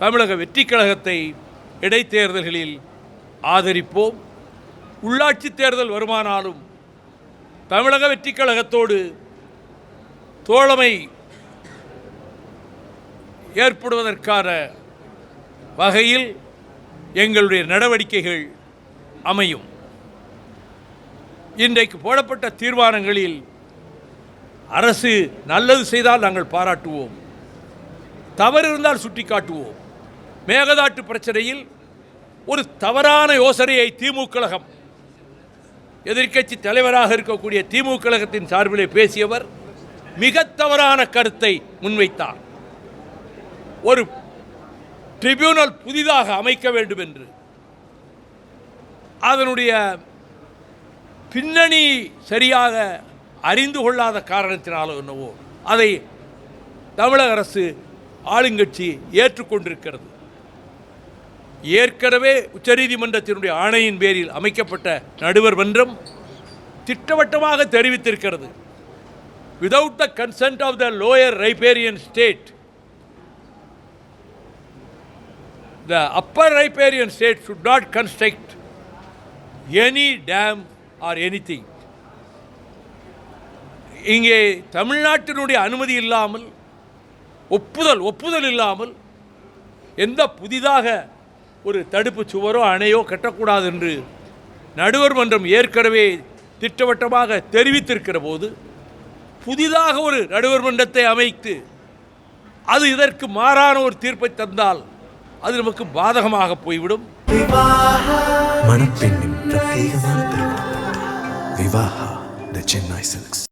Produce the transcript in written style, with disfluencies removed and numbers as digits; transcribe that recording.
தமிழக வெற்றிக் கழகத்தை இடைத்தேர்தல்களில் ஆதரிப்போம். உள்ளாட்சி தேர்தல் வருமானாலும் தமிழக வெற்றிக் கழகத்தோடு தோழமை ஏற்படுவதற்கான வகையில் எங்களுடைய நடவடிக்கைகள் அமையும். இன்றைக்கு போடப்பட்ட தீர்மானங்களில் அரசு நல்லது செய்தால் நாங்கள் பாராட்டுவோம், தவறு இருந்தால் சுட்டிக்காட்டுவோம். மேகதாட்டு பிரச்சனையில் ஒரு தவறான யோசனையை திமுக கழகம், எதிர்க்கட்சி தலைவராக இருக்கக்கூடிய திமுக கழகத்தின் சார்பிலே பேசியவர் மிக தவறான கருத்தை முன்வைத்தார். ஒரு ட்ரிபியூனல் புதிதாக அமைக்க வேண்டும் என்று. அதனுடைய பின்னணி சரியாக அறிந்து கொள்ளாத காரணத்தினாலோ என்னவோ அதை தமிழக அரசு ஆளுங்கட்சி ஏற்றுக்கொண்டிருக்கிறது. ஏற்கனவே உச்சநீதிமன்றத்தினுடைய ஆணையின் பேரில் அமைக்கப்பட்ட நடுவர் மன்றம் திட்டவட்டமாக தெரிவித்திருக்கிறது, without the consent of the lower riparian state, the upper riparian state should not construct any dam or anything. இங்கே தமிழ்நாட்டினுடைய அனுமதி இல்லாமல், ஒப்புதல் இல்லாமல் எந்த புதிதாக ஒரு தடுப்பு சுவரோ அணையோ கட்டக்கூடாது என்று நடுவர் மன்றம் ஏற்கனவே திட்டவட்டமாக தெரிவித்திருக்கிற போது புதிதாக ஒரு நடுவர் மன்றத்தை அமைத்து அது இதற்கு மாறான ஒரு தீர்ப்பை தந்தால் அது நமக்கு பாதகமாக போய்விடும். மணப்பெண்ணின் பிரத்யேகமான திருமணம் விவாஹா தி சென்னை சில்க்ஸ்.